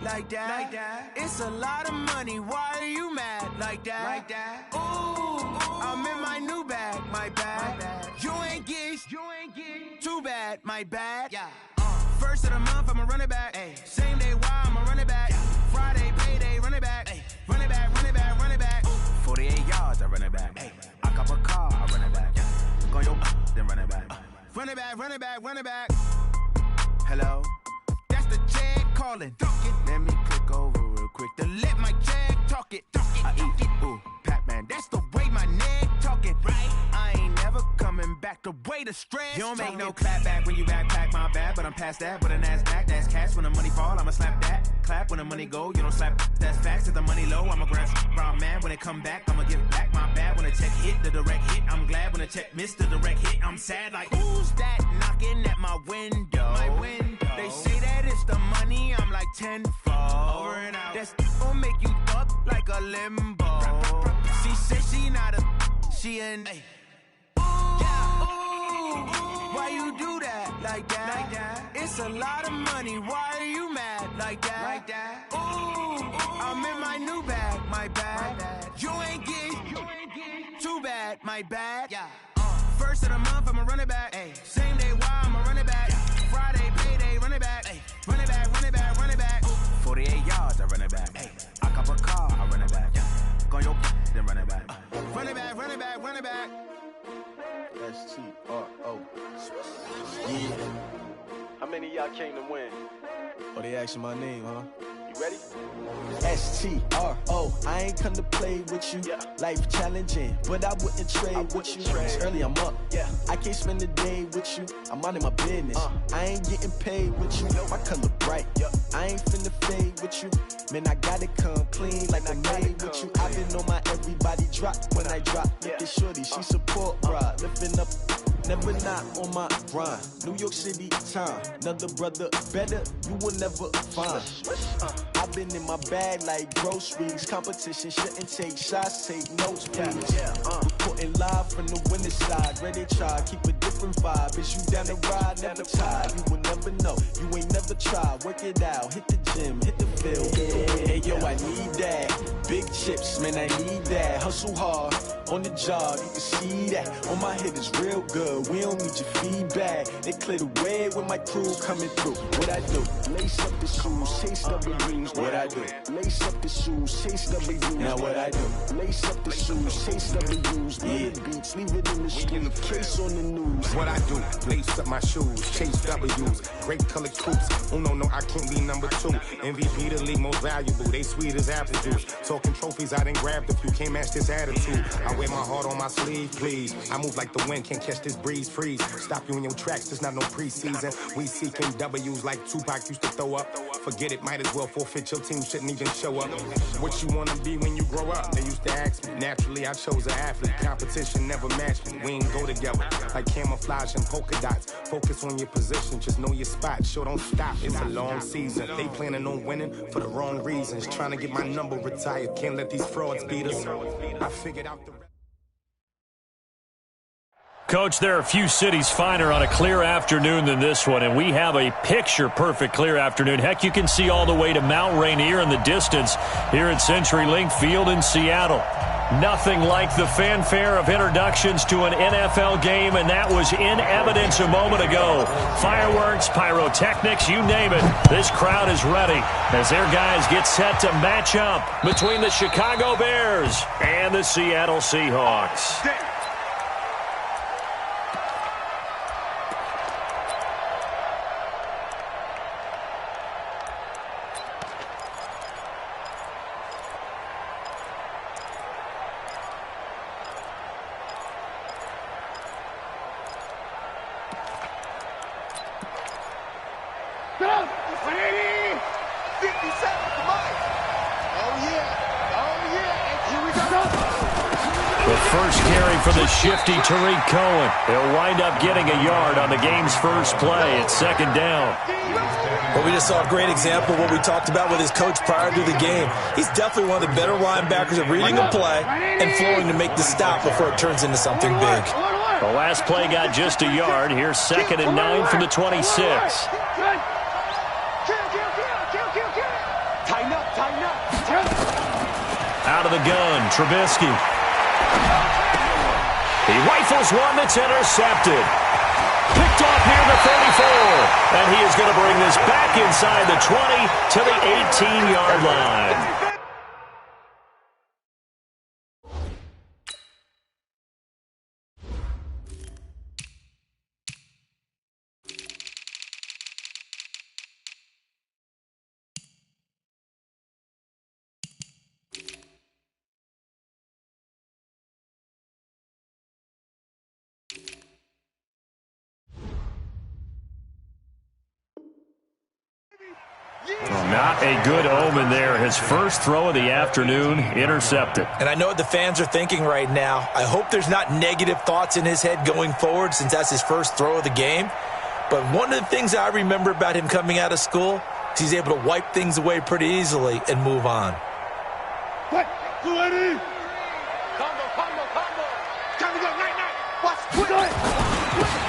like that. It's a lot of money, why are you mad like that? Ooh, I'm in my new bag, my bad. You ain't get too bad, my bad. Yeah. First of the month, I'ma run it back. Ay. Same day, why I'ma run it back. Friday, payday, run it back. Ay. Run it back, run it back, run it back. 48 yards, I run it back. Ay. I cop a car, I run it back. Go your then run it back. Run it back, run it back, run it back. Hello, that's the jag calling. Let me click over real quick to let my jag talk it. I eat, ooh, Pac-Man, that's the way my neck talking. Right, I ain't never coming back the way the stress. You don't make no clap back when you backpack, my bad, but I'm past that. But a NASDAQ, that's cash. When the money fall, I'ma slap that. Clap when the money go, you don't slap. That's facts. If the money low, I'ma grab brown man. When it come back, I'ma give back my bad. When the check hit, the direct hit, I'm glad. When the check missed the direct hit, I'm sad. Like, who's that knocking at my window? My window. They say that it's the money, I'm like tenfold. Over and out. That's gon' make you up like a limbo. She said she not a, she an. Why you do that like that? It's a lot of money. Why are you mad like that? Ooh, I'm in my new bag, my bad. You ain't get too bad, my bad. Yeah. First of the month, I'ma run it back. Ay. Same day, why I'ma run it back. Friday, payday, run it back. Ay. Run it back, run it back, run it back. 48 yards, I run it back. Ay. I cop a car, I run it back. Go your then run it back. Run it back, run it back, run it back. S-T-R-O. Yeah. How many of y'all came to win? Oh, they asking my name, huh? You ready? S-T-R-O. I ain't come to play with you. Yeah. Life challenging, but I wouldn't trade with you. It's early, I'm up. Yeah. I can't spend the day with you. I'm minding my business. I ain't getting paid with you. My color bright. Yeah. I ain't finna fade with you. Man, I gotta come clean like I made with you. I've been on my everybody drop when I drop. Look at shorty, she support ride. Lifting up. Never not on my grind. New York City time. Another brother better, you will never find. I've been in my bag like groceries. Competition shouldn't take shots, take notes, please. Reporting live from the winning side. Ready to try, keep a different vibe. Is you down the ride, never tired. You will never know, you ain't never tried. Work it out, hit the gym, hit the field. Hey yo, I need that. Big chips, man, I need that. Hustle hard, on the job, you can see that. On my head is real good. We don't need your feedback. They clear the way with my crew coming through. What I do? Lace up the shoes, chase W's. What I do? Lace up the shoes, chase W's. Now what I do? Lace up the shoes, chase W's. Yeah. Beats, leave it in the street. Case on the news. What I do? Lace up my shoes, chase W's. Great colored coops. Oh no, I can't be number 2. MVP the league most valuable. They sweet as apple juice. Talking trophies, I didn't grab the few. Can't match this attitude. I wear my heart on my sleeve, please. I move like the wind, can't catch this breeze, freeze. Stop you in your tracks, there's not no preseason. We seeking W's like Tupac used to throw up. Forget it, might as well forfeit, your team shouldn't even show up. What you wanna be when you grow up? They used to ask me. Naturally, I chose an athlete. Competition never matched me. We ain't go together like camouflage and polka dots. Focus on your position, just know your spot. Sure, don't stop, it's a long season. They planning on winning for the wrong reasons. Trying to get my number retired, can't let these frauds beat us. I figured out the... Coach, there are a few cities finer on a clear afternoon than this one, and we have a picture-perfect clear afternoon. Heck, you can see all the way to Mount Rainier in the distance here at CenturyLink Field in Seattle. Nothing like the fanfare of introductions to an NFL game, and that was in evidence a moment ago. Fireworks, pyrotechnics, you name it. This crowd is ready as their guys get set to match up between the Chicago Bears and the Seattle Seahawks. For the shifty Tariq Cohen. He'll wind up getting a yard on the game's first play. It's second down. Well, we just saw a great example of what we talked about with his coach prior to the game. He's definitely one of the better linebackers at reading a play and flowing to make the stop before it turns into something big. The last play got just a yard. Here's 2nd and 9 from the 26. Out of the gun, Trubisky. He rifles one that's intercepted. Picked off near the 34. And he is going to bring this back inside the 20 to the 18-yard line. Not a good omen there. His first throw of the afternoon intercepted. And I know what the fans are thinking right now. I hope there's not negative thoughts in his head going forward since that's his first throw of the game. But one of the things I remember about him coming out of school is he's able to wipe things away pretty easily and move on.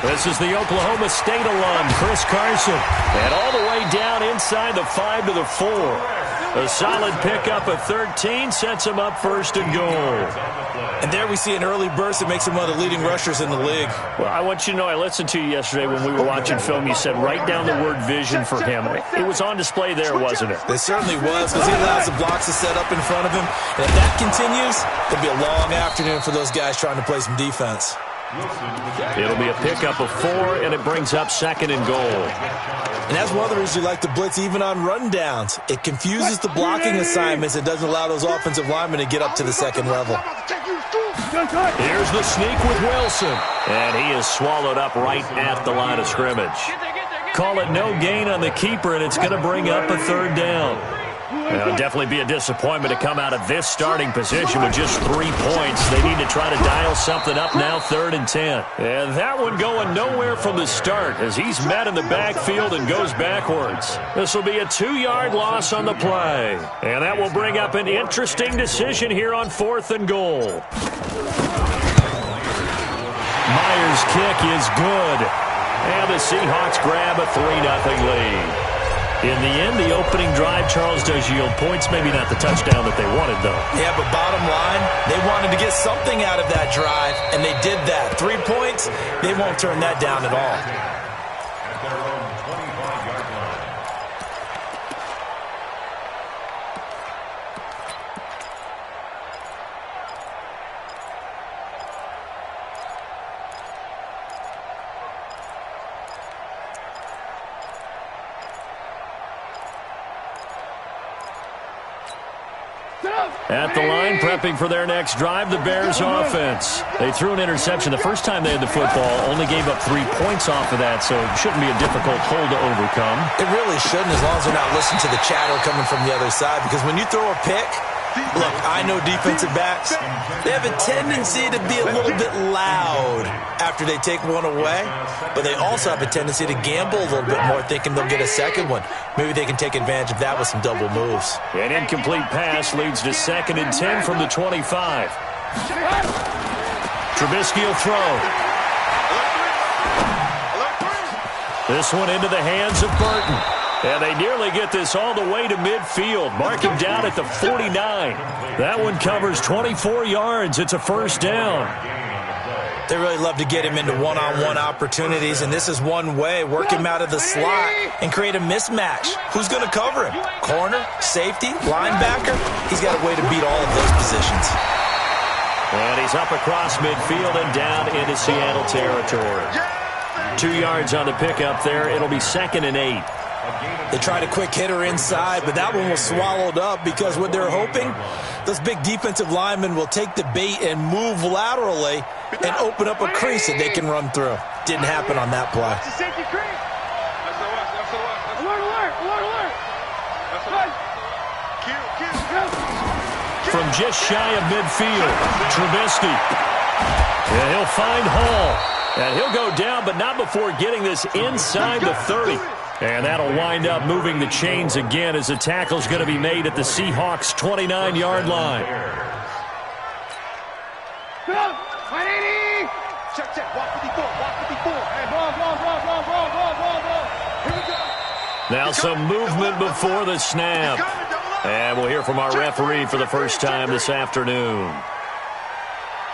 This is the Oklahoma State alum, Chris Carson. And all the way down inside the 5 to the 4. A solid pickup of 13 sets him up first and goal. And there we see an early burst that makes him one of the leading rushers in the league. Well, I want you to know, I listened to you yesterday when we were watching film. You said write down the word vision for him. It was on display there, wasn't it? It certainly was, because he allows the blocks to set up in front of him. And if that continues, it'll be a long afternoon for those guys trying to play some defense. It'll be a pickup of 4, and it brings up second and goal. And that's one of the reasons you like to blitz even on rundowns. It confuses the blocking assignments. It doesn't allow those offensive linemen to get up to the second level. Here's the sneak with Wilson. And he is swallowed up right at the line of scrimmage. Call it no gain on the keeper, and it's going to bring up a third down. It'll definitely be a disappointment to come out of this starting position with just 3 points. They need to try to dial something up now, 3rd and 10. And that one going nowhere from the start as he's met in the backfield and goes backwards. This will be a 2-yard loss on the play. And that will bring up an interesting decision here on 4th and goal. Myers' kick is good. And the Seahawks grab a 3-0 lead. In the end, the opening drive, Charles, does yield points. Maybe not the touchdown that they wanted, though. Yeah, but bottom line, they wanted to get something out of that drive, and they did that. 3 points, they won't turn that down at all. At the line, prepping for their next drive, the Bears offense. They threw an interception the first time they had the football, only gave up 3 points off of that, so it shouldn't be a difficult hole to overcome. It really shouldn't, as long as they're not listening to the chatter coming from the other side, because when you throw a pick, look, I know defensive backs, they have a tendency to be a little bit loud after they take one away, but they also have a tendency to gamble a little bit more, thinking they'll get a second one. Maybe they can take advantage of that with some double moves. An incomplete pass leads to 2nd and 10 from the 25. Trubisky will throw. This one into the hands of Burton. And they nearly get this all the way to midfield. Mark him down at the 49. That one covers 24 yards. It's a first down. They really love to get him into one-on-one opportunities, and this is one way. Work him out of the slot and create a mismatch. Who's going to cover him? Corner, safety, linebacker? He's got a way to beat all of those positions. And he's up across midfield and down into Seattle territory. 2 yards on the pickup there. It'll be 2nd and 8. They tried a quick hitter inside, but that one was swallowed up because what they're hoping, those big defensive linemen will take the bait and move laterally and open up a crease that they can run through. Didn't happen on that play. From just shy of midfield, Trubisky. And he'll find Hall. And he'll go down, but not before getting this inside the 30. And that'll wind up moving the chains again as the tackle's going to be made at the Seahawks' 29-yard line. Now some movement before the snap. And we'll hear from our referee for the first time this afternoon.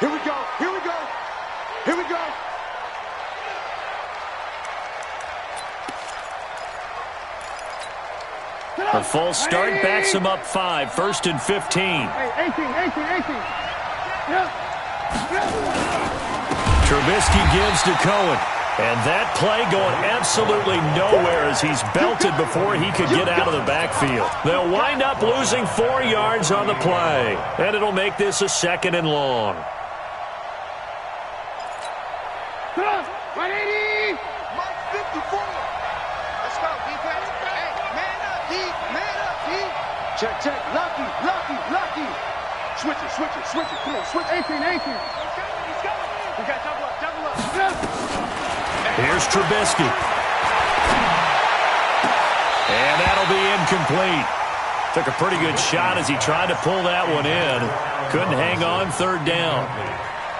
Here we go. Here we go. Here we go. A false start backs him up 5, 1st and 15. Hey, 18. Yeah. Trubisky gives to Cohen. And that play going absolutely nowhere as he's belted before he could get out of the backfield. They'll wind up losing 4 yards on the play. And it'll make this a 2nd and long. 180. Mark 54. Let's go, defense. Hey, man up, D. Man up, D. Check. Lucky. Switch it. Come on, switch. 18. He's coming. We got double up. Here's Trubisky. And that'll be incomplete. Took a pretty good shot as he tried to pull that one in. Couldn't hang on, 3rd down.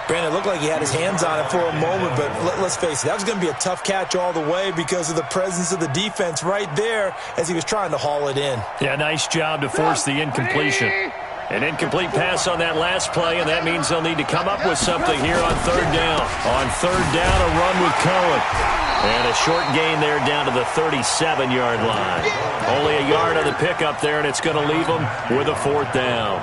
Brandon, it looked like he had his hands on it for a moment, but let's face it, that was going to be a tough catch all the way because of the presence of the defense right there as he was trying to haul it in. Yeah, nice job to force the incompletion. An incomplete pass on that last play, and that means they'll need to come up with something here on 3rd down. On 3rd down, a run with Cohen. And a short gain there down to the 37-yard line. Only a yard on the pickup there, and it's going to leave them with a 4th down.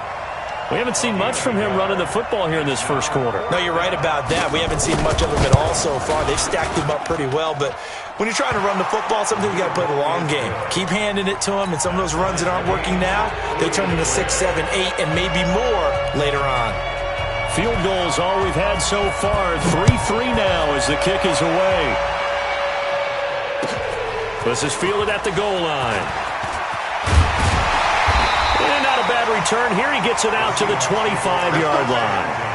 We haven't seen much from him running the football here in this first quarter. No, you're right about that. We haven't seen much of him at all so far. They've stacked him up pretty well, but when you're trying to run the football, sometimes you got to play the long game. Keep handing it to him, and some of those runs that aren't working now, they turn into 6, 7, 8, and maybe more later on. Field goals all we've had so far. 3-3 now as the kick is away. This is fielded at the goal line. And not a bad return here. He gets it out to the 25-yard line.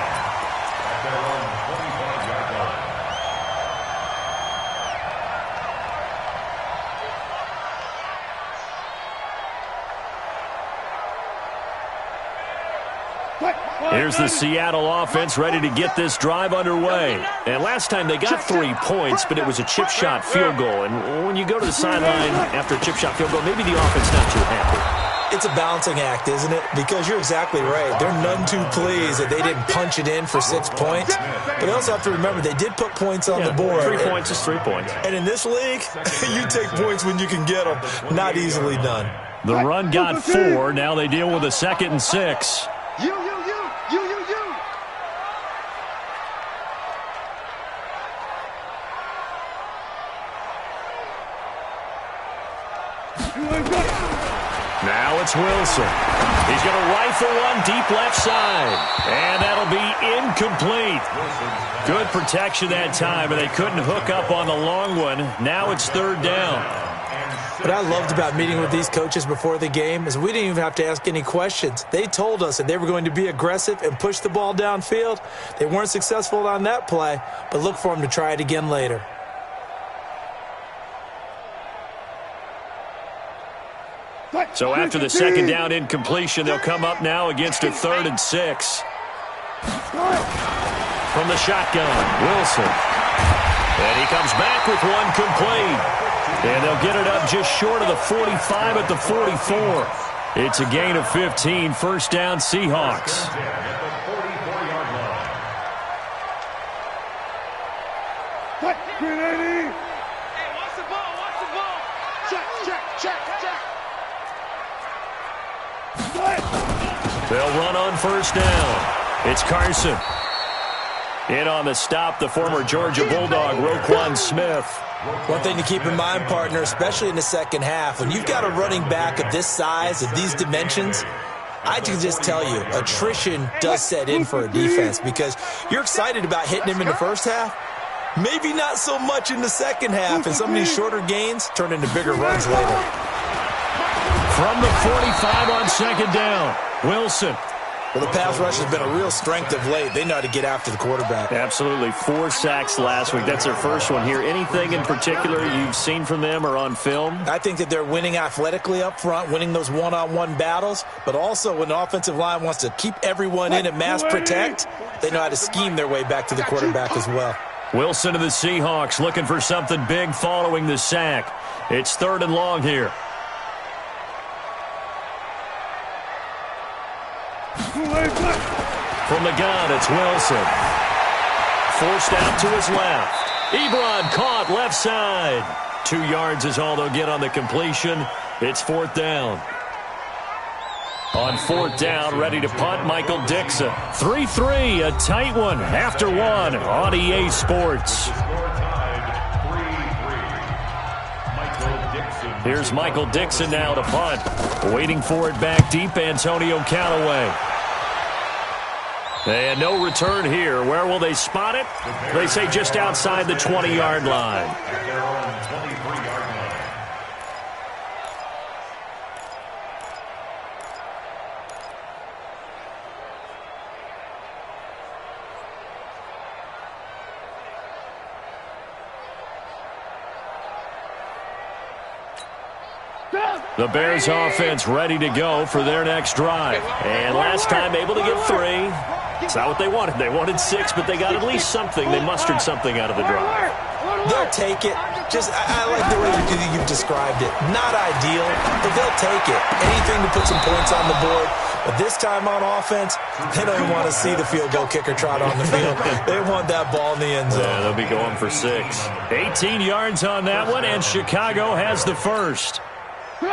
Here's the Seattle offense ready to get this drive underway. And last time they got 3 points, but it was a chip shot field goal. And when you go to the sideline after a chip shot field goal, maybe the offense not too happy. It's a balancing act, isn't it? Because you're exactly right. They're none too pleased that they didn't punch it in for 6 points. But they also have to remember they did put points on the board. 3 points is 3 points. And in this league, you take points when you can get them. Not easily done. The run got 4. Now they deal with a 2nd and 6. You. Now it's Wilson. He's going to rifle one deep left side. And that'll be incomplete. Good protection that time, but they couldn't hook up on the long one. Now it's 3rd down. What I loved about meeting with these coaches before the game is we didn't even have to ask any questions. They told us that they were going to be aggressive and push the ball downfield. They weren't successful on that play, but look for them to try it again later. So after the 2nd down incompletion, they'll come up now against a 3rd and 6. From the shotgun, Wilson. And he comes back with one complete. And they'll get it up just short of the 45 at the 44. It's a gain of 15, 1st down Seahawks. Hey, watch the ball. Check. They'll run on 1st down. It's Carson. In on the stop, the former Georgia Bulldog, Roquan Smith. One thing to keep in mind, partner, especially in the second half, when you've got a running back of this size, of these dimensions, I can just tell you, attrition does set in for a defense because you're excited about hitting him in the first half. Maybe not so much in the second half, and some of these shorter gains turn into bigger runs later. From the 45 on 2nd down, Wilson. Well, the pass rush has been a real strength of late. They know how to get after the quarterback. Absolutely. 4 sacks last week. That's their first one here. Anything in particular you've seen from them or on film? I think that they're winning athletically up front, winning those one-on-one battles, but also when the offensive line wants to keep everyone in and mass protect, they know how to scheme their way back to the quarterback as well. Wilson to the Seahawks looking for something big following the sack. It's 3rd and long here. From the gun, it's Wilson. Forced out to his left. Ebron caught left side. 2 yards is all they'll get on the completion. It's 4th down. On 4th down, ready to punt, Michael Dixon. 3-3, a tight one after 1 on EA Sports. Here's Michael Dixon now to punt. Waiting for it back deep, Antonio Callaway. And no return here. Where will they spot it? They say just outside the 20-yard line. The Bears offense ready to go for their next drive. And last time able to get 3. It's not what they wanted. They wanted 6, but they got at least something. They mustered something out of the drive. They'll take it. I like the way you've described it. Not ideal, but they'll take it. Anything to put some points on the board. But this time on offense, they don't even want to see the field goal kicker trot on the field. They want that ball in the end zone. Yeah, they'll be going for 6. 18 yards on that one, and Chicago has the first.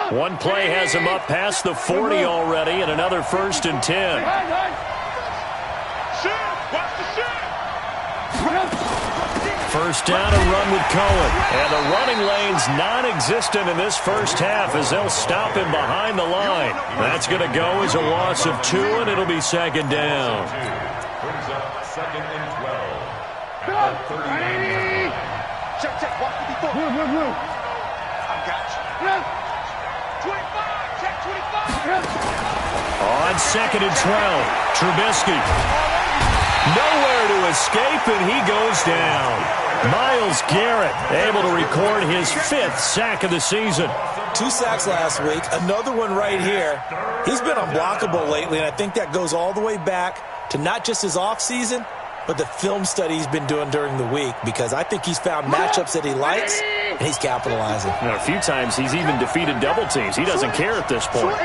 One play has him up past the 40 already, and another 1st and 10. First down and run with Cohen. And the running lane's non-existent in this first half as they'll stop him behind the line. That's going to go as a loss of 2, and it'll be 2nd down. Brings up 2nd and 12. At the 39. Check, walk 54. I got you. 25, check 25. On 2nd and 12, Trubisky. Nowhere to escape, and he goes down. Myles Garrett able to record his 5th sack of the season. 2 sacks last week, another one right here. He's been unblockable lately, and I think that goes all the way back to not just his offseason, but the film study he's been doing during the week, because I think he's found matchups that he likes, and he's capitalizing. A few times he's even defeated double teams. He doesn't care at this point.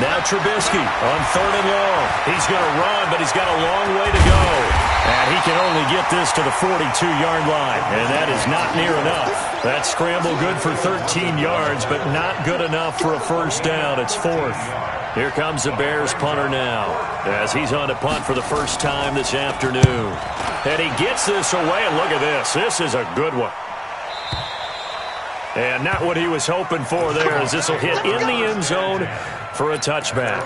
Now Trubisky on 3rd and long. He's going to run, but he's got a long way to go. And he can only get this to the 42-yard line, and that is not near enough. That scramble good for 13 yards, but not good enough for a first down. It's 4th. Here comes the Bears punter now as he's on to punt for the first time this afternoon. And he gets this away, and look at this. This is a good one. And not what he was hoping for there, as this will hit in the end zone for a touchback.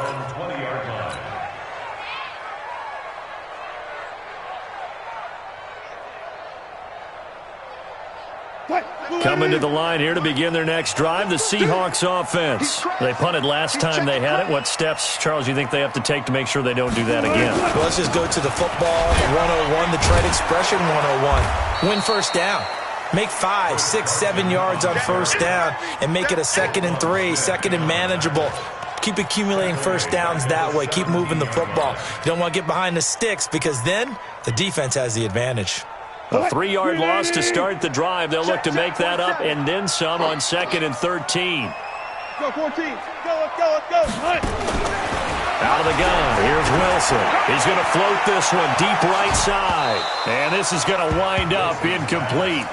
Coming to the line here to begin their next drive, the Seahawks offense. They punted last time they had it. What steps, Charles, you think they have to take to make sure they don't do that again? Well, let's just go to the football 101, the trade expression 101. Win first down. Make 5, 6, 7 yards on first down and make it a 2nd and 3, 2nd and manageable. Keep accumulating first downs that way. Keep moving the football. You don't want to get behind the sticks because then the defense has the advantage. A 3-yard loss to start the drive. They'll look to make that up and then some on 2nd and 13. Go, 14. Let's go. Out of the gun, here's Wilson. He's going to float this one deep right side. And this is going to wind up incomplete.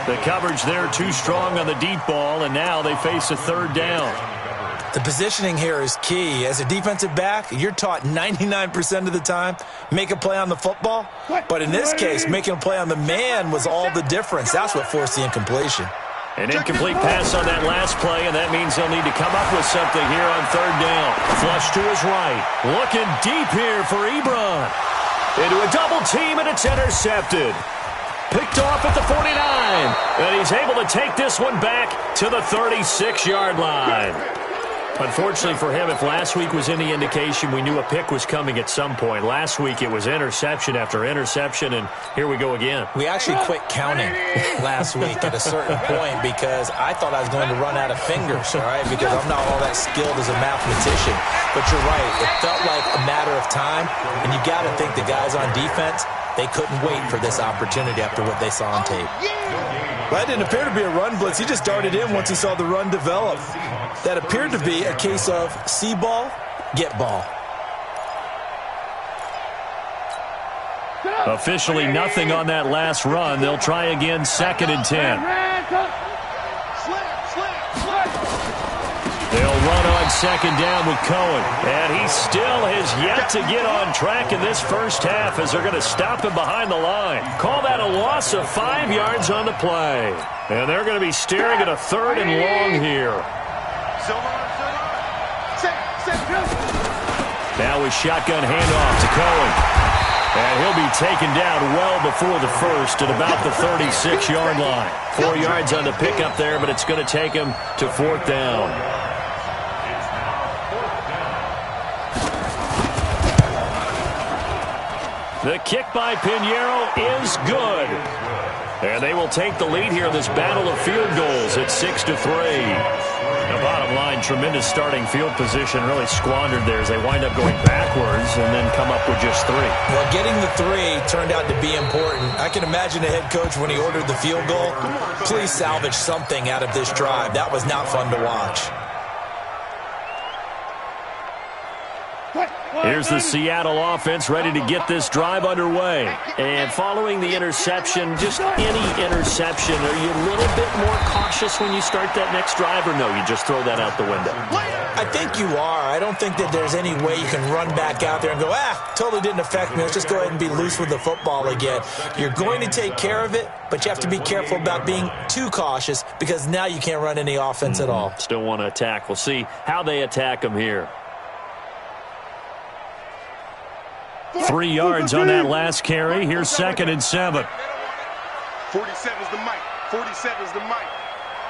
The coverage there too strong on the deep ball, and now they face a 3rd down. The positioning here is key. As a defensive back, you're taught 99% of the time, make a play on the football. But in this case, making a play on the man was all the difference. That's what forced the incompletion. An incomplete pass on that last play, and that means they'll need to come up with something here on 3rd down. Flush to his right. Looking deep here for Ebron. Into a double team, and it's intercepted. Picked off at the 49, and he's able to take this one back to the 36-yard line. Unfortunately for him, if last week was any indication, we knew a pick was coming at some point. Last week it was interception after interception, and here we go again. We actually quit counting last week at a certain point because I thought I was going to run out of fingers, all right, because I'm not all that skilled as a mathematician. But you're right. It felt like a matter of time, and you got to think the guys on defense, they couldn't wait for this opportunity after what they saw on tape. Well, that didn't appear to be a run blitz. He just darted in once he saw the run develop. That appeared to be a case of see ball, get ball. Officially nothing on that last run. They'll try again, 2nd and 10. They'll run on 2nd down with Cohen. And he still has yet to get on track in this first half as they're going to stop him behind the line. Call that a loss of 5 yards on the play. And they're going to be staring at a 3rd and long here. Now with shotgun handoff to Cohen. And he'll be taken down well before the first at about the 36-yard line. 4 yards on the pickup there, but it's going to take him to 4th down. The kick by Pinheiro is good. And they will take the lead here in this battle of field goals at 6-3. The bottom line, tremendous starting field position, really squandered there as they wind up going backwards and then come up with just 3. Well, getting the 3 turned out to be important. I can imagine the head coach when he ordered the field goal. Please salvage something out of this drive. That was not fun to watch. Here's the Seattle offense ready to get this drive underway. And following the interception, just any interception, are you a little bit more cautious when you start that next drive, or no, you just throw that out the window? I think you are. I don't think that there's any way you can run back out there and go, totally didn't affect me. Let's just go ahead and be loose with the football again. You're going to take care of it, but you have to be careful about being too cautious because now you can't run any offense at all. Still want to attack. We'll see how they attack them here. 3 yards on that last carry. Here's 2nd and 7. 47's the mic. 47's the mic.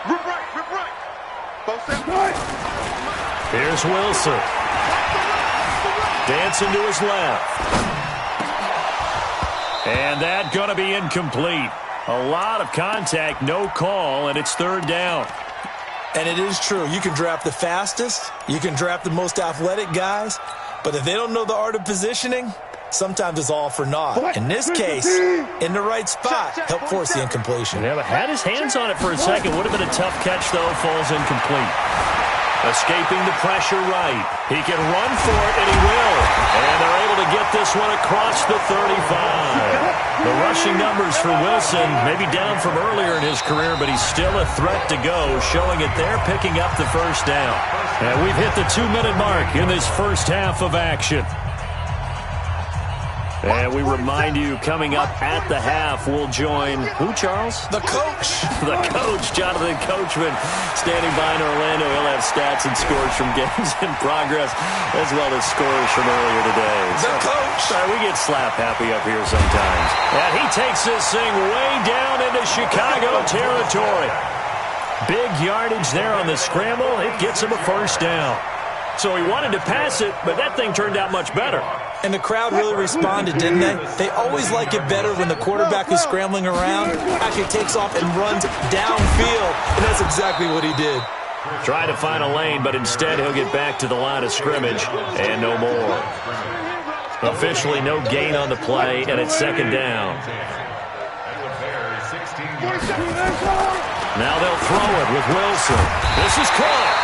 Rip right, rip right. Both sides right. Here's Wilson. Dancing to his left. And that going to be incomplete. A lot of contact, no call, and it's 3rd down. And it is true. You can draft the fastest. You can draft the most athletic guys. But if they don't know the art of positioning, sometimes it's all for naught. In this case, in the right spot, helped force the incompletion. Yeah, but had his hands on it for a second. Would have been a tough catch, though. Falls incomplete. Escaping the pressure right. He can run for it, and he will. And they're able to get this one across the 35. The rushing numbers for Wilson, maybe down from earlier in his career, but he's still a threat to go, showing it there, picking up the first down. And we've hit the 2-minute mark in this first half of action. And we remind you, coming up at the half, we'll join who, Charles? The coach. The coach, Jonathan Coachman, standing by in Orlando. He'll have stats and scores from games in progress, as well as scores from earlier today. The coach. We get slap happy up here sometimes. And he takes this thing way down into Chicago territory. Big yardage there on the scramble. It gets him a first down. So he wanted to pass it, but that thing turned out much better. And the crowd really responded, didn't they? They always like it better when the quarterback who's scrambling around actually takes off and runs downfield. And that's exactly what he did. Try to find a lane, but instead he'll get back to the line of scrimmage and no more. Officially no gain on the play, and it's 2nd down. Now they'll throw it with Wilson. This is caught.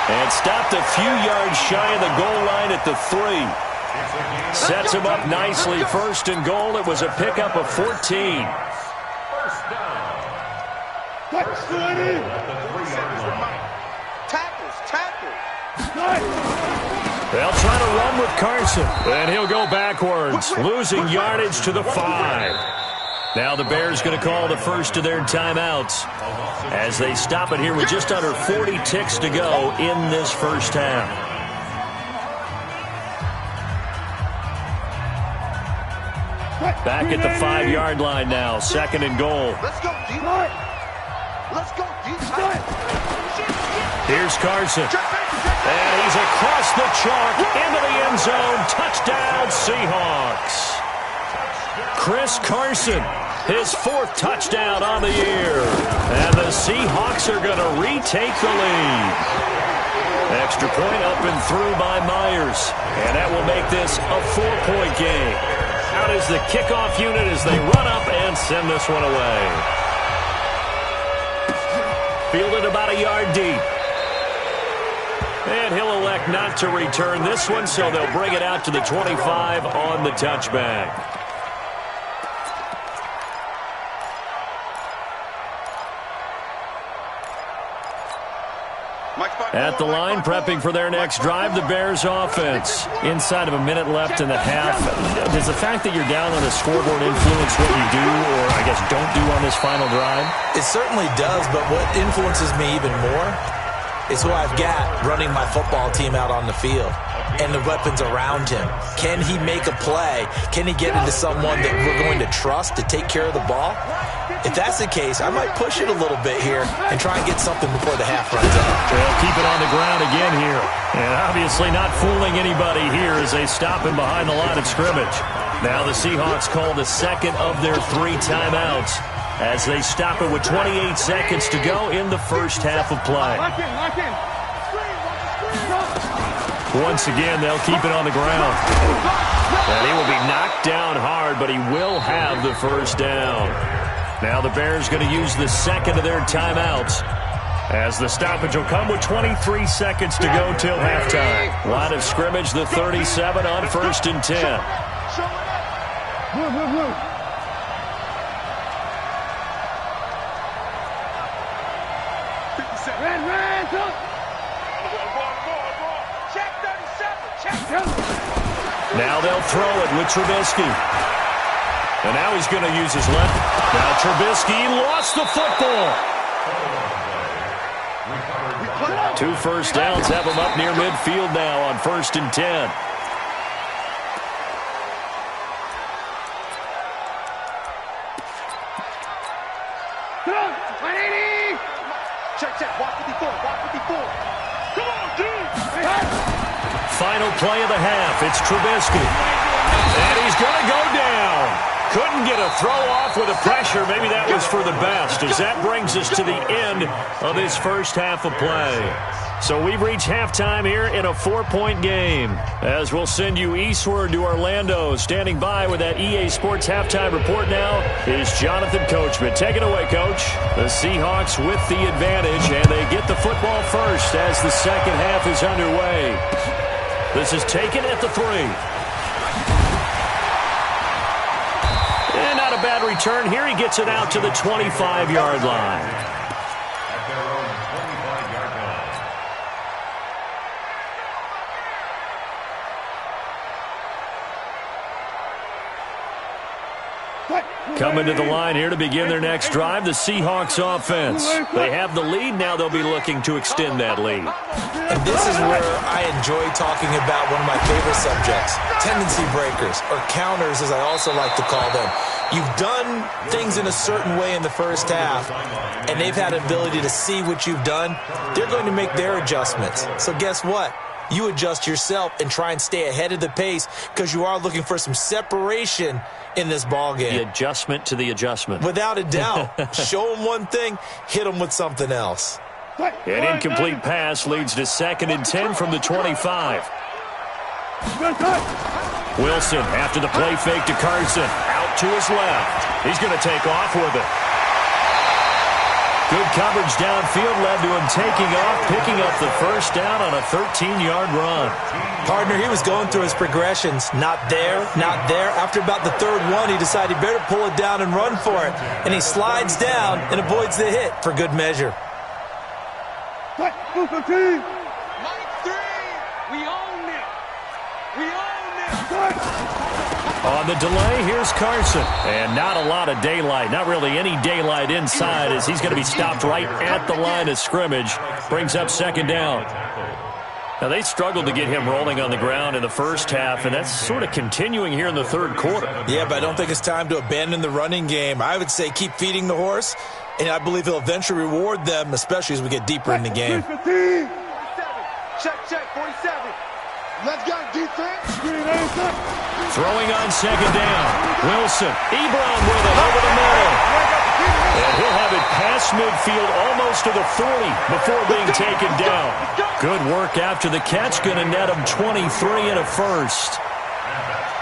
And stopped a few yards shy of the goal line at the 3. Sets him up nicely. 1st and goal. It was a pickup of 14. They'll try to run with Carson. And he'll go backwards, losing yardage to the 5. Now the Bears going to call the first of their timeouts as they stop it here with just under 40 ticks to go in this first half. Back at the 5-yard line now, 2nd and goal. Let's go deep. Let's go deep. Here's Carson. And he's across the chalk into the end zone. Touchdown, Seahawks. Chris Carson, his 4th touchdown on the year. And the Seahawks are going to retake the lead. Extra point up and through by Myers. And that will make this a 4-point game. Out is the kickoff unit as they run up and send this one away. Fielded about a yard deep. And he'll elect not to return this one, so they'll bring it out to the 25 on the touchback. At the line, prepping for their next drive, the Bears offense. Inside of a minute left in the half. Does the fact that you're down on the scoreboard influence what you do, or I guess don't do on this final drive? It certainly does, but what influences me even more is who I've got running my football team out on the field and the weapons around him. Can he make a play? Can he get into someone that we're going to trust to take care of the ball? If that's the case, I might push it a little bit here and try and get something before the half runs out. They'll keep it on the ground again here. And obviously not fooling anybody here as they stop him behind the line of scrimmage. Now the Seahawks call the second of their 3 timeouts as they stop it with 28 seconds to go in the first half of play. Once again, they'll keep it on the ground. And he will be knocked down hard, but he will have the first down. Now the Bears going to use the second of their timeouts as the stoppage will come with 23 seconds to go till halftime. Line of scrimmage, the 37 on 1st and 10. Now they'll throw it with Trubisky. And now he's going to use his left. Now Trubisky lost the football. 2 first downs have him up near midfield now on 1st and 10. Check. Walk 54. Come on, dude. Final play of the half. It's Trubisky. And he's going to go down. Couldn't get a throw off with the pressure. Maybe that was for the best, as that brings us to the end of this first half of play. So we've reached halftime here in a 4-point game. As we'll send you eastward to Orlando. Standing by with that EA Sports halftime report now is Jonathan Coachman. Take it away, Coach. The Seahawks with the advantage, and they get the football first as the second half is underway. This is taken at the 3. And not a bad return here. He gets it out to the 25-yard line. Coming to the line here to begin their next drive, the Seahawks offense. They have the lead. Now they'll be looking to extend that lead. And this is where I enjoy talking about one of my favorite subjects, tendency breakers, or counters as I also like to call them. You've done things in a certain way in the first half, and they've had an ability to see what you've done. They're going to make their adjustments. So guess what? You adjust yourself and try and stay ahead of the pace because you are looking for some separation in this ball game. The adjustment to the adjustment. Without a doubt. Show them one thing, hit them with something else. An incomplete pass leads to 2nd and 10 from the 25. Wilson, after the play fake to Carson, out to his left. He's going to take off with it. Good coverage downfield led to him taking off, picking up the first down on a 13-yard run. Partner, he was going through his progressions. Not there, not there. After about the 3rd one, he decided he better pull it down and run for it. And he slides down and avoids the hit for good measure. Mike 3, we own it. We own it. On the delay, here's Carson. And not a lot of daylight. Not really any daylight inside as he's going to be stopped right at the line of scrimmage. Brings up 2nd down. Now, they struggled to get him rolling on the ground in the first half, and that's sort of continuing here in the 3rd quarter. Yeah, but I don't think it's time to abandon the running game. I would say keep feeding the horse, and I believe he'll eventually reward them, especially as we get deeper in the game. 47. Check, 47. Let's go, defense. Throwing on 2nd down. Wilson, Ebron with it over the middle. And he'll have it past midfield almost to the 40 before being taken down. Good work after the catch. Going to net him 23 and a first.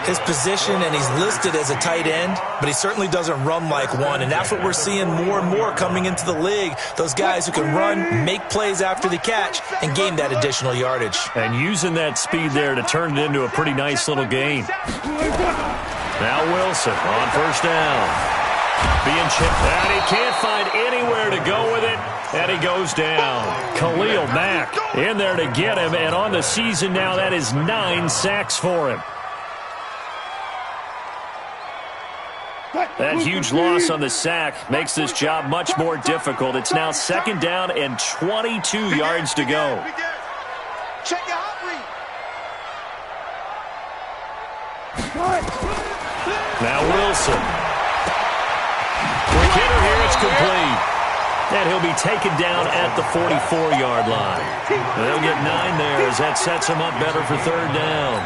his position, and he's listed as a tight end, but he certainly doesn't run like one, and that's what we're seeing more and more coming into the league. Those guys who can run, make plays after the catch, and gain that additional yardage. And using that speed there to turn it into a pretty nice little gain. Now Wilson on first down. Being chipped, and he can't find anywhere to go with it, and he goes down. Khalil Mack in there to get him, and on the season now, that is 9 sacks for him. That huge loss on the sack makes this job much more difficult. It's now second down and 22 yards to go. Check your hot read. Now Wilson. Quick hitter here, it's complete. And he'll be taken down at the 44-yard line. They'll get 9 there as that sets him up better for third down.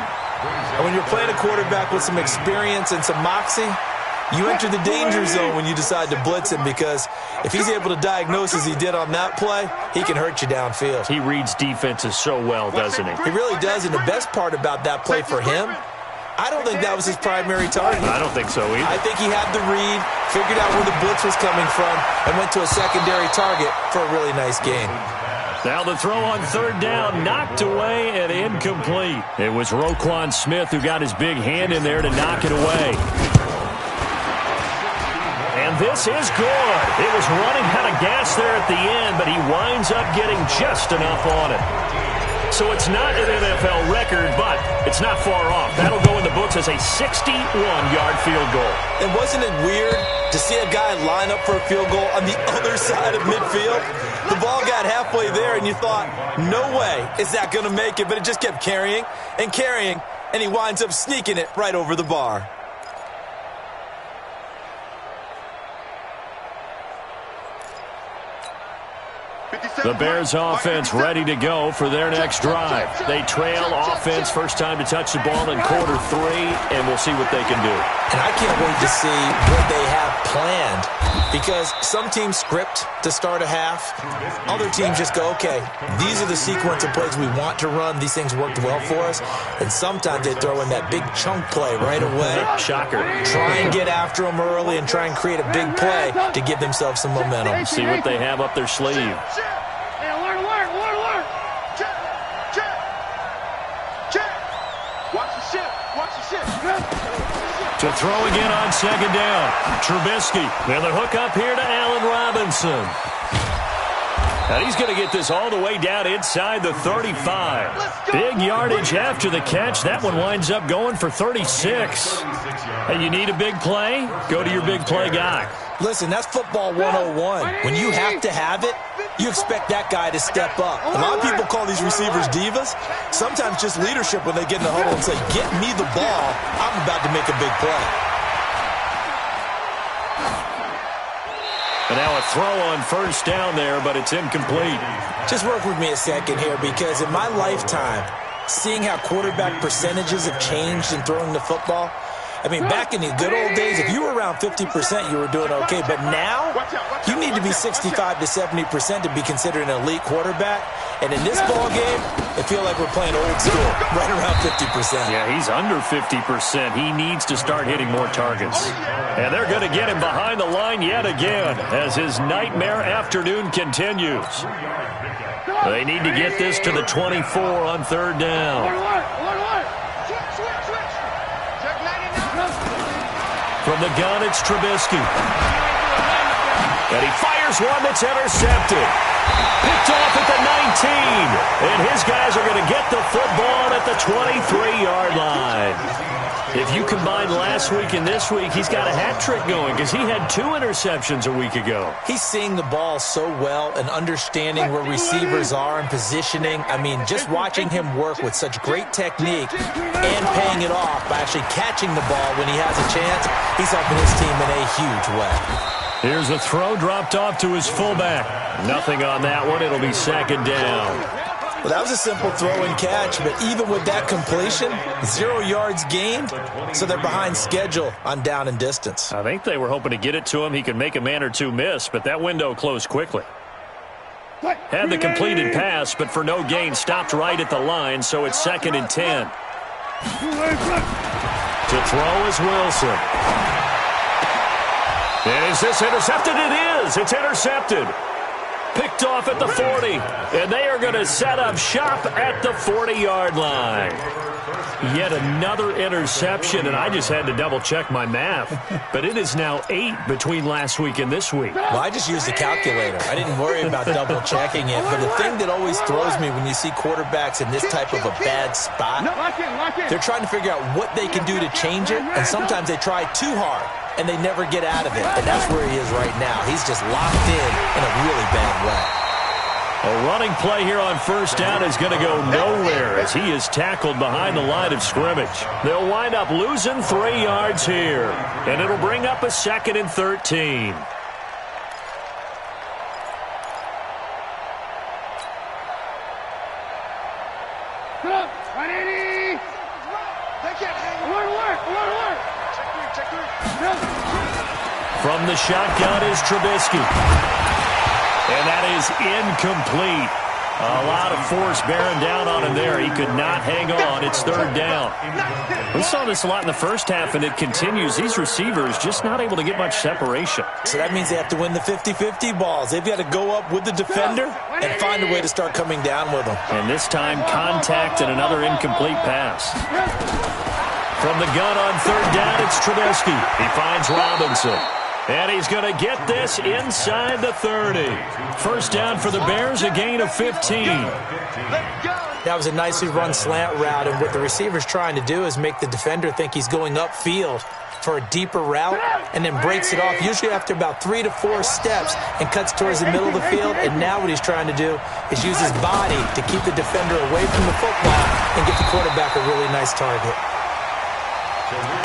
And when you're playing a quarterback with some experience and some moxie, you enter the danger zone when you decide to blitz him, because if he's able to diagnose as he did on that play, he can hurt you downfield. He reads defenses so well, doesn't he? He really does, and the best part about that play for him, I don't think that was his primary target. I don't think so either. I think he had the read, figured out where the blitz was coming from, and went to a secondary target for a really nice gain. Now the throw on third down, knocked away and incomplete. It was Roquan Smith who got his big hand in there to knock it away. And this is good. It was running out of gas there at the end, but he winds up getting just enough on it. So it's not an NFL record, but it's not far off. That'll go in the books as a 61-yard field goal. And wasn't it weird to see a guy line up for a field goal on the other side of midfield? The ball got halfway there, and you thought, no way is that going to make it, but it just kept carrying, and he winds up sneaking it right over the bar. The Bears offense ready to go for their next drive. They trail offense, first time to touch the ball in quarter 3, and we'll see what they can do. And I can't wait to see what they have planned, because some teams script to start a half. Other teams just go, okay, these are the sequence of plays we want to run. These things worked well for us. And sometimes they throw in that big chunk play right away. Shocker. Try and get after them early and try and create a big play to give themselves some momentum. See what they have up their sleeve. To throw again on second down. Trubisky. And the hook up here to Allen Robinson. And he's going to get this all the way down inside the 35. Big yardage after the catch. That one winds up going for 36. And you need a big play? Go to your big play guy. Listen, that's football 101. When you have to have it, you expect that guy to step up. A lot of people call these receivers divas. Sometimes just leadership when they get in the huddle and say, get me the ball. I'm about to make a big play. And now a throw on first down there, but it's incomplete. Just work with me a second here, because in my lifetime, seeing how quarterback percentages have changed in throwing the football, I mean, back in the good old days, if you were around 50%, you were doing okay. But now, you need to be 65 to 70% to be considered an elite quarterback. And in this ball game, I feel like we're playing old school, right around 50%. Yeah, he's under 50%. He needs to start hitting more targets. And they're going to get him behind the line yet again as his nightmare afternoon continues. They need to get this to the 24 on third down. From the gun, it's Trubisky. And he fires one that's intercepted. Picked off at the 19. And his guys are going to get the football at the 23-yard line. If you combine last week and this week, he's got a hat trick going because he had 2 interceptions a week ago. He's seeing the ball so well and understanding where receivers are and positioning. I mean, just watching him work with such great technique and paying it off by actually catching the ball when he has a chance, he's helping his team in a huge way. Here's a throw dropped off to his fullback. Nothing on that one. It'll be second down. Well, that was a simple throw and catch, but even with that completion, 0 yards gained, so they're behind schedule on down and distance. I think they were hoping to get it to him. He could make a man or two miss, but that window closed quickly. Had the completed pass, but for no gain, stopped right at the line, so it's second and 10. To throw is Wilson. And is this intercepted? It is. It's intercepted. Picked off at the 40. And they are going to set up shop at the 40-yard line. Yet another interception, and I just had to double-check my math. But it is now 8 between last week and this week. Well, I just used the calculator. I didn't worry about double-checking it. But the thing that always throws me when you see quarterbacks in this type of a bad spot, they're trying to figure out what they can do to change it, and sometimes they try too hard, and they never get out of it. And that's where he is right now. He's just locked in a really bad way. A running play here on first down is going to go nowhere as he is tackled behind the line of scrimmage. They'll wind up losing 3 yards here, and it'll bring up a 2nd and 13. From the shotgun is Trubisky. And that is incomplete. A lot of force bearing down on him there. He could not hang on. It's 3rd down. We saw this a lot in the first half, and it continues. These receivers just not able to get much separation. So that means they have to win the 50-50 balls. They've got to go up with the defender and find a way to start coming down with them. And this time, contact and another incomplete pass. From the gun on 3rd down, it's Trubisky. He finds Robinson. And he's going to get this inside the 30. First down for the Bears, a gain of 15. That was a nicely run slant route, and what the receiver's trying to do is make the defender think he's going upfield for a deeper route and then breaks it off, usually after about 3 to 4 steps, and cuts towards the middle of the field. And now what he's trying to do is use his body to keep the defender away from the football and get the quarterback a really nice target.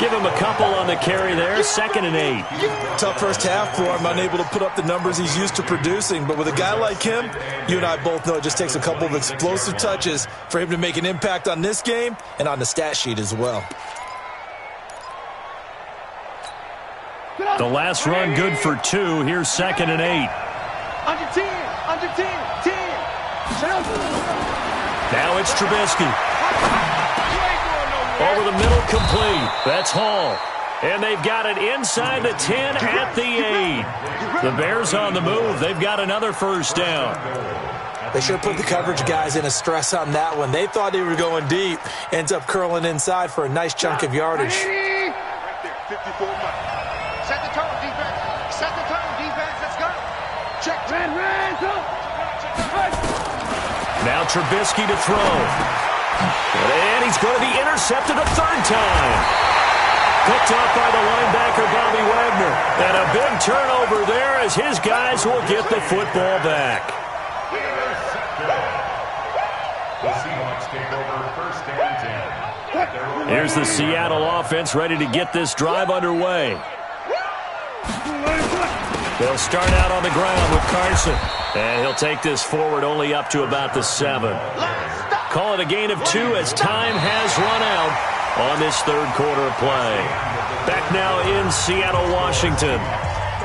Give him a couple on the carry there, 2nd and 8. Tough first half for him, unable to put up the numbers he's used to producing. But with a guy like him, you and I both know it just takes a couple of explosive touches for him to make an impact on this game and on the stat sheet as well. The last run good for 2. Here's 2nd and 8. Under 10, under 10, 10. Now it's Trubisky. Over the middle, complete. That's Hall. And they've got it inside the 10 at the 8. The Bears on the move. They've got another first down. They should have put the coverage guys in a stress on that one. They thought they were going deep. Ends up curling inside for a nice chunk of yardage. Right there, 54 miles. Set the tone, defense. Set the tone, defense. Let's go. Check. Ran, go. Now Trubisky to throw. And he's going to be intercepted a 3rd time. Picked up by the linebacker, Bobby Wagner. And a big turnover there as his guys will get the football back. The Seahawks take over 1st and 10. Here's the Seattle offense ready to get this drive underway. They'll start out on the ground with Carson. And he'll take this forward only up to about the 7. Call it a gain of 2 as time has run out on this 3rd quarter play. Back now in Seattle, Washington.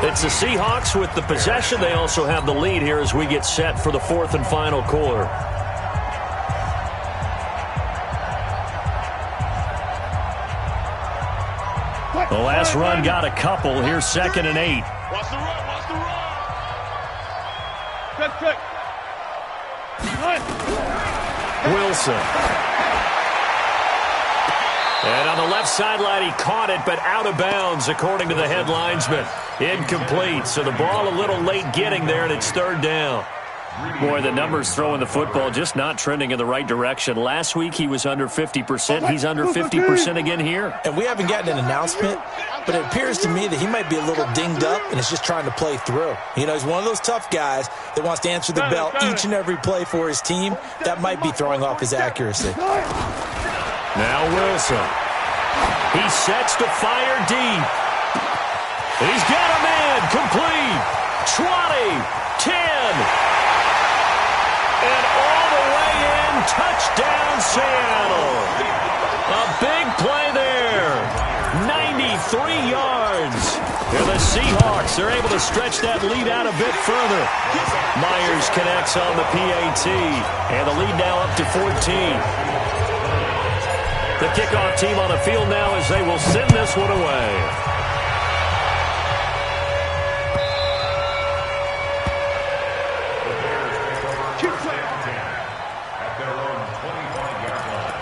It's the Seahawks with the possession. They also have the lead here as we get set for the 4th and final quarter. The last run got a couple. Here's 2nd and 8. Watch the run, watch the run. Cut. Wilson. And on the left sideline, he caught it, but out of bounds, according to the head linesman. Incomplete, so the ball a little late getting there, and it's 3rd down. Boy, the numbers throwing the football just not trending in the right direction. Last week, he was under 50%. He's under 50% again here. And we haven't gotten an announcement, but it appears to me that he might be a little dinged up and is just trying to play through. You know, he's one of those tough guys that wants to answer the bell each and every play for his team. That might be throwing off his accuracy. Now Wilson. He sets to fire deep. He's got a man. Complete. 20. 10. And all the way in, touchdown Seattle. A big play there. 93 yards. And the Seahawks are able to stretch that lead out a bit further. Myers connects on the PAT. And the lead now up to 14. The kickoff team on the field now as they will send this one away. At their own 25-yard line.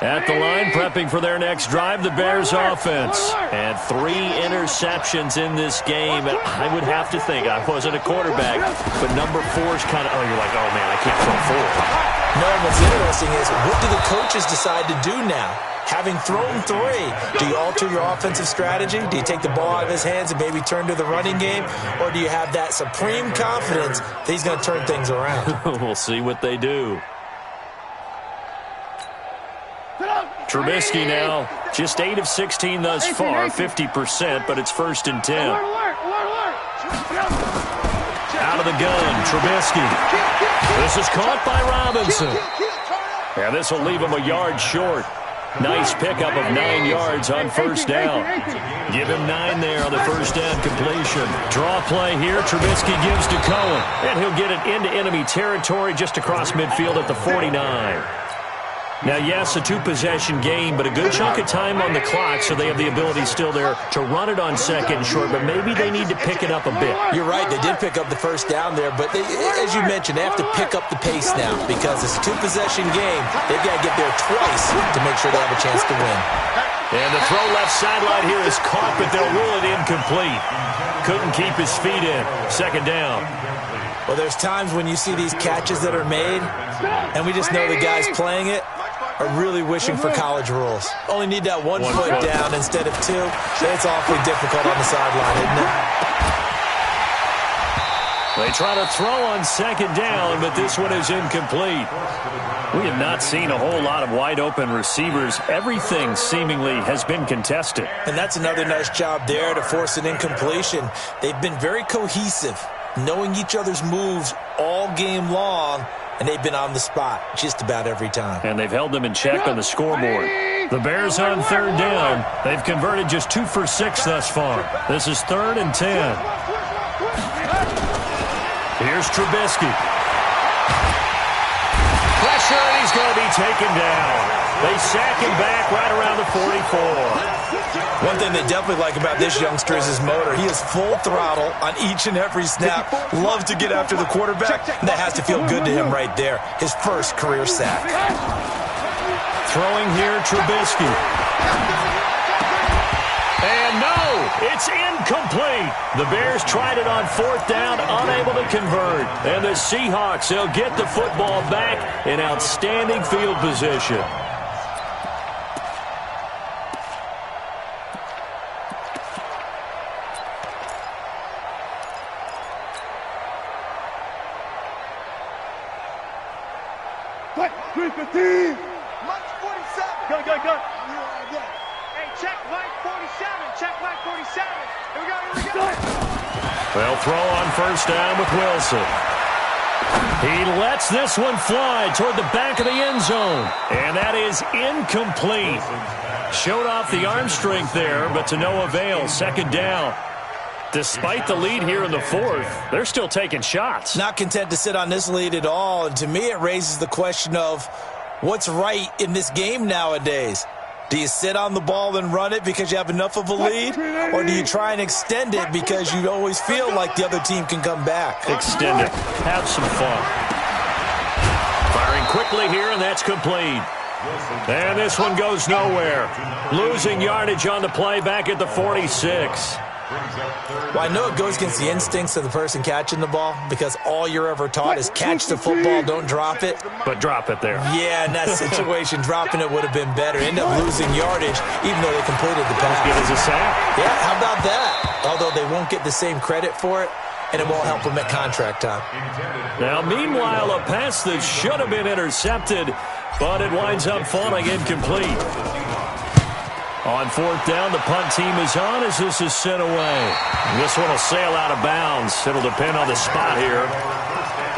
At the line, prepping for their next drive, the Bears offense. And 3 interceptions in this game. And I would have to think, I wasn't a quarterback, but number 4 is kind of, you're like, oh, man, I can't throw 4. No, what's interesting is, what do the coaches decide to do now? Having thrown 3, do you alter your offensive strategy? Do you take the ball out of his hands and maybe turn to the running game? Or do you have that supreme confidence that he's going to turn things around? We'll see what they do. Trubisky now, just 8 of 16 thus far, 50%, but it's 1st and 10. Out of the gun, Trubisky. This is caught by Robinson. And this will leave him a yard short. Nice pickup of 9 yards on 1st down. Give him 9 there on the 1st down completion. Draw play here. Trubisky gives to Cohen. And he'll get it into enemy territory just across midfield at the 49. Now, yes, a 2-possession game, but a good chunk of time on the clock, so they have the ability still there to run it on 2nd and short, but maybe they need to pick it up a bit. You're right. They did pick up the 1st down there, but they, as you mentioned, they have to pick up the pace now because it's a 2-possession game. They've got to get there twice to make sure they have a chance to win. And the throw left sideline here is caught, but they'll rule it incomplete. Couldn't keep his feet in. 2nd down. Well, there's times when you see these catches that are made, and we just know the guys playing it are really wishing for college rules. Only need that one foot down instead of 2. It's awfully difficult on the sideline, isn't it? They try to throw on 2nd down, but this one is incomplete. We have not seen a whole lot of wide-open receivers. Everything seemingly has been contested. And that's another nice job there to force an incompletion. They've been very cohesive, knowing each other's moves all game long, and they've been on the spot just about every time. And they've held them in check on the scoreboard. The Bears on 3rd down. They've converted just 2 for 6 thus far. This is 3rd and 10. Here's Trubisky. Pressure, and he's going to be taken down. They sack him back right around the 44. One thing they definitely like about this youngster is his motor. He is full throttle on each and every snap. Loves to get after the quarterback. That has to feel good to him right there. His first career sack. Throwing here, Trubisky. And no, it's incomplete. The Bears tried it on 4th down, unable to convert. And the Seahawks, they'll get the football back in outstanding field position. Mike 47. Go. Hey, check Mike 47. Check Mike 47. Here we go. They'll throw on 1st down with Wilson. He lets this one fly toward the back of the end zone. And that is incomplete. Showed off the arm strength there, but to no avail. 2nd down. Despite the lead here in the 4th, they're still taking shots. Not content to sit on this lead at all. And to me, it raises the question of what's right in this game nowadays. Do you sit on the ball and run it because you have enough of a lead? Or do you try and extend it because you always feel like the other team can come back? Extend it. Have some fun. Firing quickly here, and that's complete. And this one goes nowhere. Losing yardage on the play back at the 46. Well, I know it goes against the instincts of the person catching the ball because all you're ever taught is catch the football, don't drop it. But drop it there. Yeah, in that situation, dropping it would have been better. End up losing yardage even though they completed the pass. As good as a sack. Yeah, how about that? Although they won't get the same credit for it, and it won't help them at contract time. Now, meanwhile, a pass that should have been intercepted, but it winds up falling incomplete. On 4th down, the punt team is on as this is sent away. This one will sail out of bounds. It'll depend on the spot here.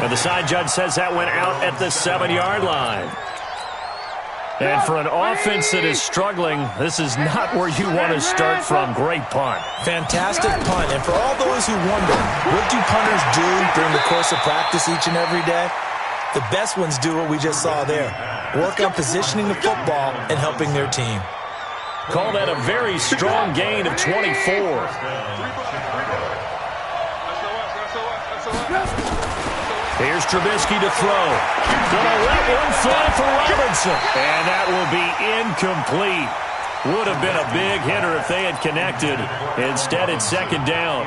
And the side judge says that went out at the 7-yard line. And for an offense that is struggling, this is not where you want to start from. Great punt. Fantastic punt. And for all those who wonder, what do punters do during the course of practice each and every day? The best ones do what we just saw there. Work on positioning the football and helping their team. Call that a very strong gain of 24. Here's Trubisky to throw. Gonna let one fly for Robinson. And that will be incomplete. Would have been a big hitter if they had connected. Instead, it's second down.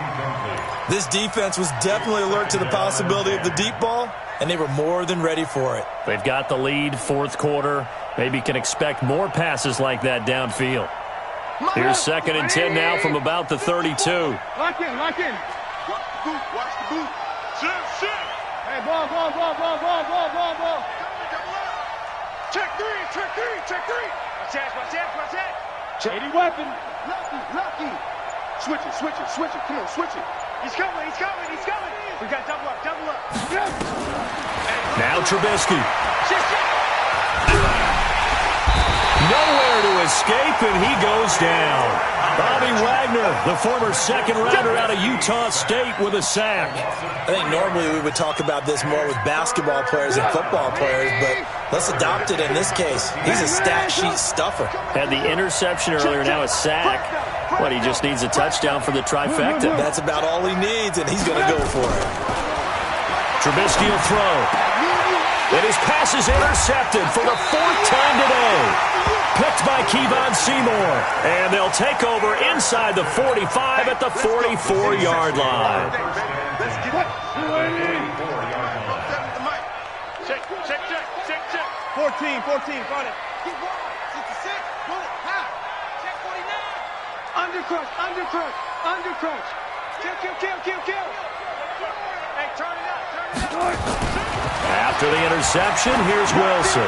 This defense was definitely alert to the possibility of the deep ball, and they were more than ready for it. They've got the lead, fourth quarter. Maybe can expect more passes like that downfield. Here's second and 10 now from about the 32. Lock in, lock in. Watch the boot, watch the boot. Shit. Hey, ball. Check three. Watch that. Check. 80 weapon. Lucky. Switch it. Come on, switch it. He's coming. We got double up. Yes. Now Trubisky. Nowhere to escape, and he goes down. Bobby Wagner, the former second-rounder out of Utah State, with a sack. I think normally we would talk about this more with basketball players and football players, but let's adopt it in this case. He's a stat sheet stuffer. Had the interception earlier, now a sack. He just needs a touchdown for the trifecta. That's about all he needs, and he's going to go for it. Trubisky will throw. And his pass is intercepted for the fourth time today. Picked by Kevon Seymour. And they'll take over inside the 45 at the 44-yard line. Check. 14, got it. Keep walking. 66, bullet, half. Check 49. Undercrunch. Kill. Hey, turn it up. After the interception, here's Wilson.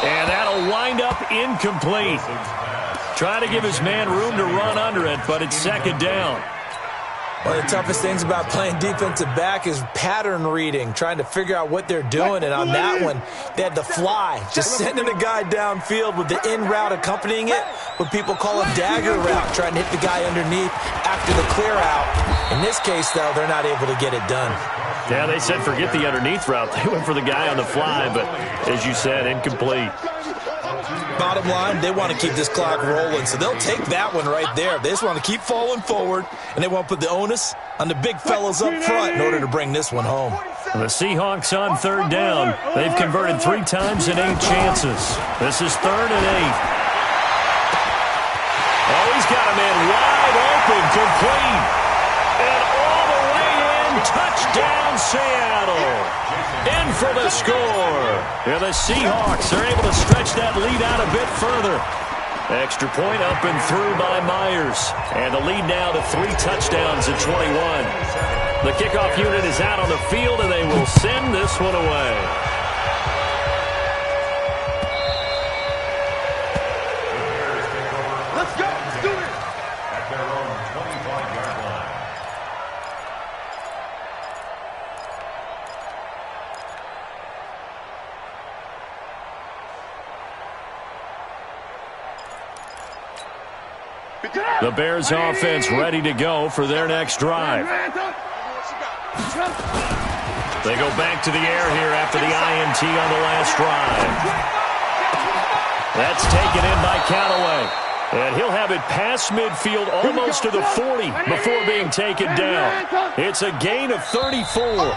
And that'll wind up incomplete. Trying to give his man room to run under it, but it's second down. One of the toughest things about playing defensive back is pattern reading, trying to figure out what they're doing. And on that one, they had to fly, just sending a guy downfield with the in route accompanying it, what people call a dagger route, trying to hit the guy underneath after the clear out. In this case, though, they're not able to get it done. Yeah, they said forget the underneath route. They went for the guy on the fly, but as you said, incomplete. Bottom line, they want to keep this clock rolling, so they'll take that one right there. They just want to keep falling forward, and they want to put the onus on the big fellas up front in order to bring this one home. The Seahawks on third down. They've converted 3 times in 8 chances. This is 3rd and 8. Oh, he's got a man wide open, complete. And all the way in, touchdown Seattle. In for the score. Yeah, the Seahawks are able to stretch that lead out a bit further. Extra point up and through by Myers. And the lead now to 3 touchdowns at 21. The kickoff unit is out on the field, and they will send this one away. Let's go. Let's do it. At their own 25-yard line. The Bears offense ready to go for their next drive. They go back to the air here after the INT on the last drive. That's taken in by Callaway. And he'll have it past midfield almost to the 40 before being taken down. It's a gain of 34.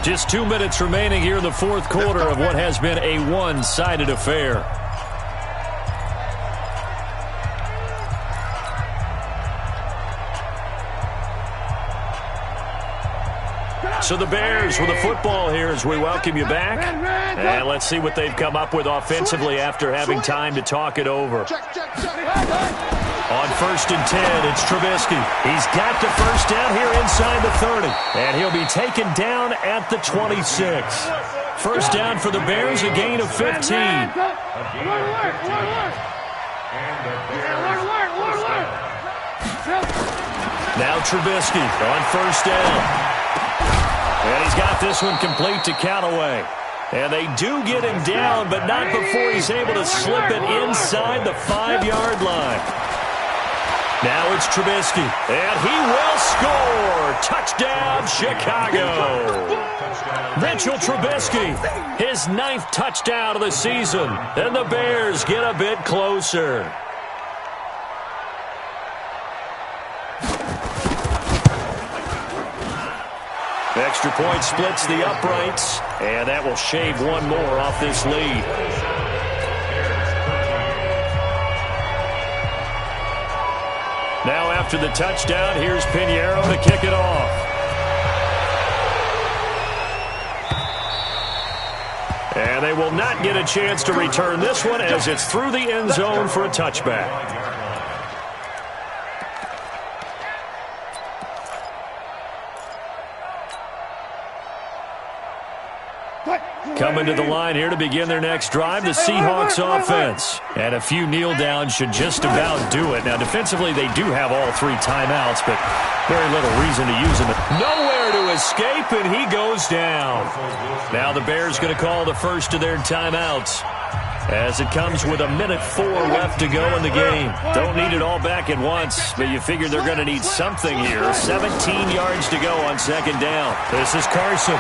Just 2 minutes remaining here in the fourth quarter of what has been a one-sided affair. So the Bears with the football here as we welcome you back. And let's see what they've come up with offensively after having time to talk it over. On 1st and 10, it's Trubisky. He's got the first down here inside the 30. And he'll be taken down at the 26. First down for the Bears, a gain of 15. Now Trubisky on 1st down. And he's got this one complete to Callaway. And they do get him down, but not before he's able to slip it inside the 5-yard line. Now it's Trubisky, and he will score. Touchdown, Chicago. Mitchell Trubisky, his 9th touchdown of the season, and the Bears get a bit closer. Extra point splits the uprights, and that will shave one more off this lead. Now after the touchdown, here's Pinheiro to kick it off. And they will not get a chance to return this one as it's through the end zone for a touchback. Coming to the line here to begin their next drive, the Seahawks offense. And a few kneel downs should just about do it. Now, defensively, they do have all 3 timeouts, but very little reason to use them. Nowhere to escape, and he goes down. Now the Bears going to call the first of their timeouts as it comes with 1:04 left to go in the game. Don't need it all back at once, but you figure they're going to need something here. 17 yards to go on 2nd down. This is Carson.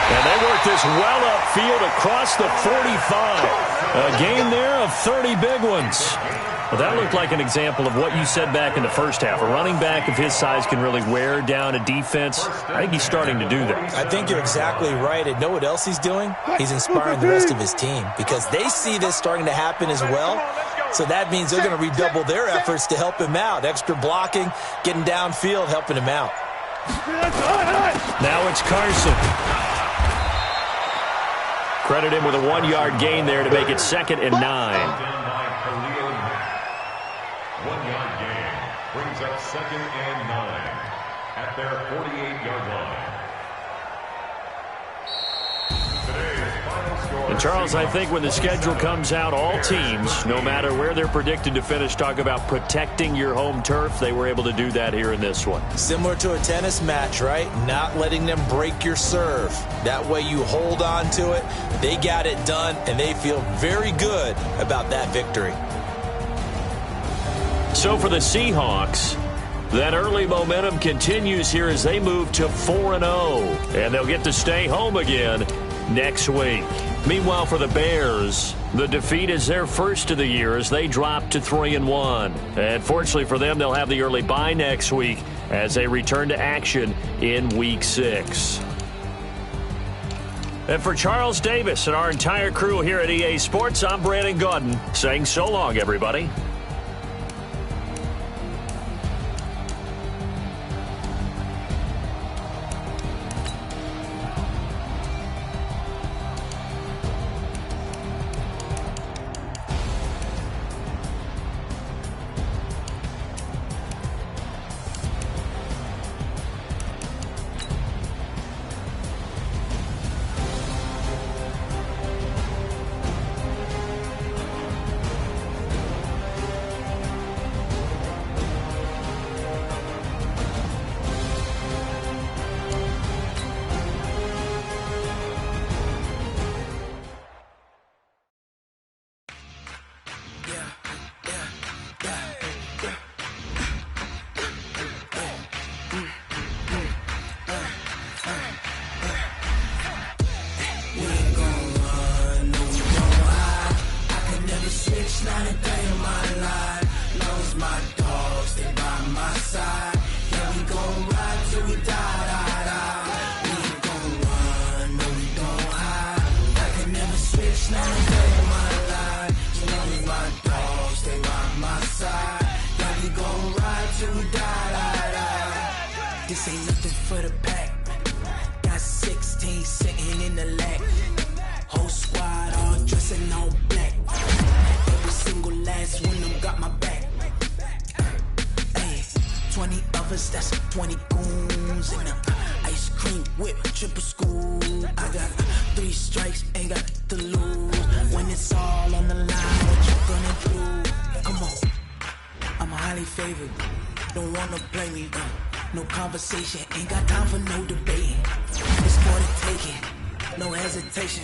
And they work this well upfield across the 45. A gain there of 30 big ones. Well, that looked like an example of what you said back in the first half. A running back of his size can really wear down a defense. I think he's starting to do that. I think you're exactly right. And know what else he's doing? He's inspiring the rest of his team because they see this starting to happen as well. So that means they're going to redouble their efforts to help him out. Extra blocking, getting downfield, helping him out. Now it's Carson. Credit him with a 1-yard gain there to make it 2nd and 9. 1-yard gain brings up 2nd and 9 at their 48-yard line. And Charles, I think when the schedule comes out, all teams, no matter where they're predicted to finish, talk about protecting your home turf. They were able to do that here in this one. Similar to a tennis match, right? Not letting them break your serve. That way you hold on to it. They got it done, and they feel very good about that victory. So for the Seahawks, that early momentum continues here as they move to 4-0. And they'll get to stay home again next week. Meanwhile, for the Bears, the defeat is their first of the year as they drop to 3-1. And fortunately for them, they'll have the early bye next week as they return to action in Week 6. And for Charles Davis and our entire crew here at EA Sports, I'm Brandon Gaudin saying so long, everybody. This ain't nothing for the pack. Got 16 sitting in the lap. Whole squad all dressing all black. Every single last one of them got my back. Hey, 20 of us, that's 20 goons. And ice cream whip, triple school. I got 3 strikes, ain't got to lose. When it's all on the line, what you gonna do? Come on, I'm highly favored. Don't wanna play me, no conversation, ain't got time for no debate. It's for the take it, no hesitation.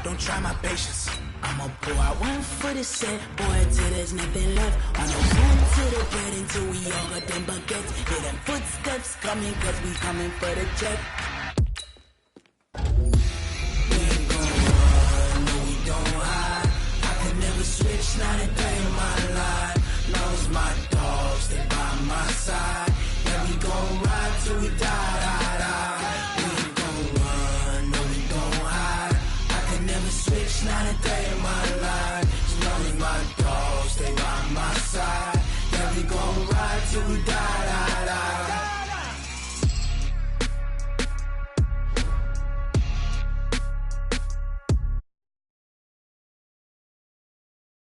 Don't try my patience. I'ma pour out one for the set, boy, till there's nothing left. On the run to the bread until we all got them buckets. Hear them footsteps coming, cause we coming for the check.